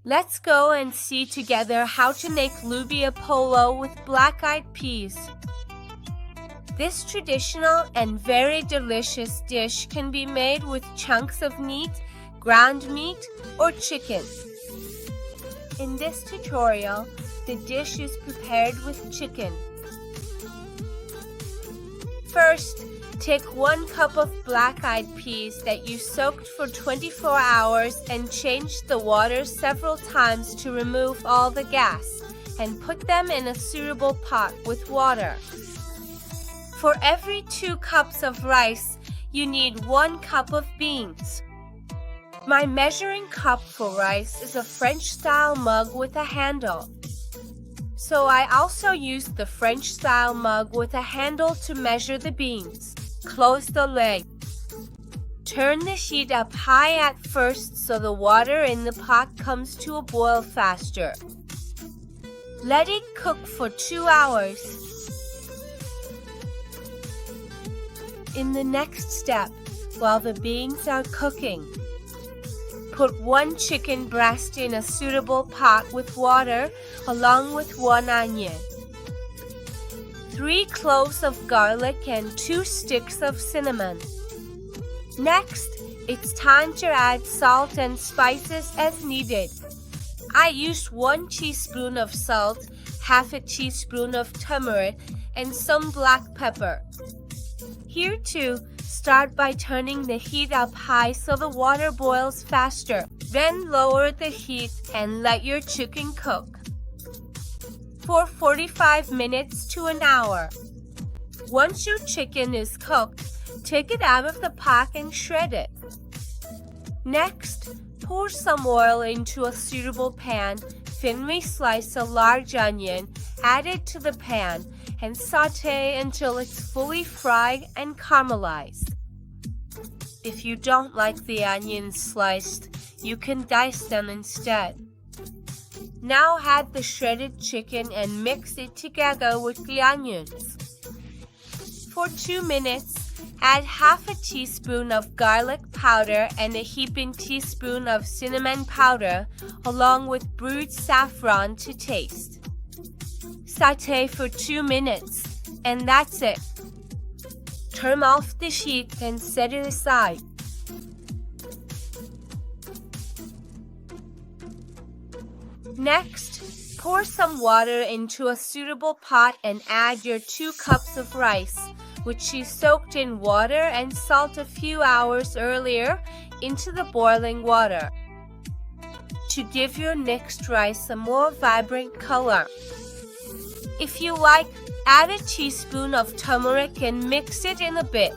Let's go and see together how to make Lubia Polo with black-eyed peas. This traditional and very delicious dish can be made with chunks of meat, ground meat, or chicken. In this tutorial, the dish is prepared with chicken. First, take 1 cup of black-eyed peas that you soaked for 24 hours and change the water several times to remove all the gas, and put them in a suitable pot with water. For every 2 cups of rice, you need 1 cup of beans. My measuring cup for rice is a French-style mug with a handle. So I also used the French-style mug with a handle to measure the beans. Close the lid. Turn the heat up high at first so the water in the pot comes to a boil faster. Let it cook for 2 hours. In the next step, while the beans are cooking, put 1 chicken breast in a suitable pot with water along with 1 onion, 3 cloves of garlic and 2 sticks of cinnamon. Next, it's time to add salt and spices as needed. I used 1 teaspoon of salt, half a teaspoon of turmeric, and some black pepper. Here too, start by turning the heat up high so the water boils faster. Then lower the heat and let your chicken cook for 45 minutes to an hour. Once your chicken is cooked, take it out of the pot and shred it. Next, pour some oil into a suitable pan, thinly slice a large onion, add it to the pan, and saute until it's fully fried and caramelized. If you don't like the onions sliced, you can dice them instead. Now add the shredded chicken and mix it together with the onions. For 2 minutes, add half a teaspoon of garlic powder and a heaping teaspoon of cinnamon powder, along with brewed saffron to taste. Saute for 2 minutes, and that's it. Turn off the heat and set it aside. Next, pour some water into a suitable pot and add your 2 cups of rice, which you soaked in water and salt a few hours earlier, into the boiling water to give your mixed rice a more vibrant color. If you like, add a teaspoon of turmeric and mix it in a bit.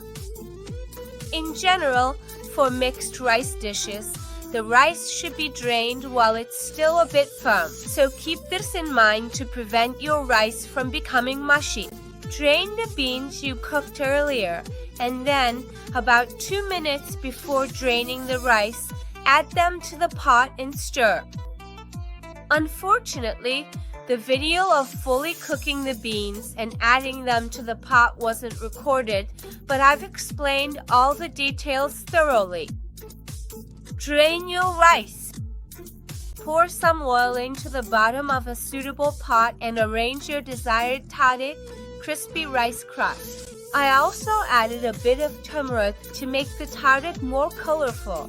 In general, for mixed rice dishes, the rice should be drained while it's still a bit firm, so keep this in mind to prevent your rice from becoming mushy. Drain the beans you cooked earlier, and then, about 2 minutes before draining the rice, add them to the pot and stir. Unfortunately, the video of fully cooking the beans and adding them to the pot wasn't recorded, but I've explained all the details thoroughly. Drain your rice. Pour some oil into the bottom of a suitable pot and arrange your desired tare, crispy rice crust. I also added a bit of turmeric to make the tare more colorful.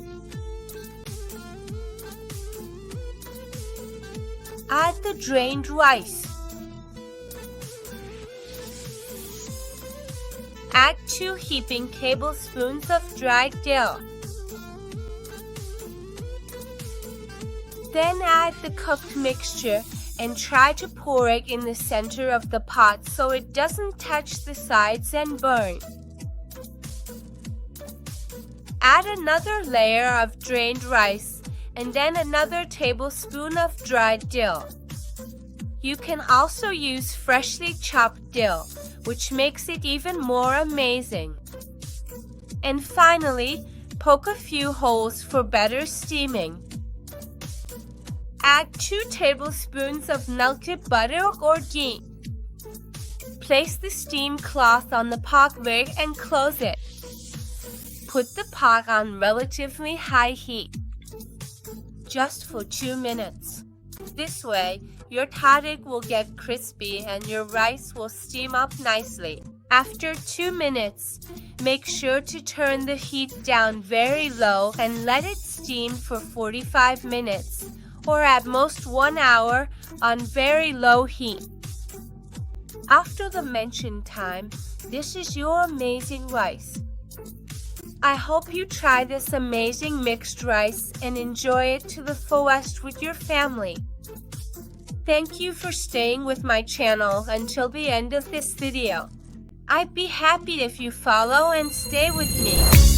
Add the drained rice. Add 2 heaping tablespoons of dried dill. Then add the cooked mixture and try to pour it in the center of the pot so it doesn't touch the sides and burn. Add another layer of drained rice and then another tablespoon of dried dill. You can also use freshly chopped dill, which makes it even more amazing. And finally, poke a few holes for better steaming. Add 2 tablespoons of melted butter or ghee. Place the steam cloth on the pot lid and close it. Put the pot on relatively high heat. just for 2 minutes. This way, your tarik will get crispy and your rice will steam up nicely. After 2 minutes, make sure to turn the heat down very low and let it steam for 45 minutes, or at most 1 hour on very low heat. After the mentioned time, this is your amazing rice. I hope you try this amazing mixed rice and enjoy it to the fullest with your family. Thank you for staying with my channel until the end of this video. I'd be happy if you follow and stay with me.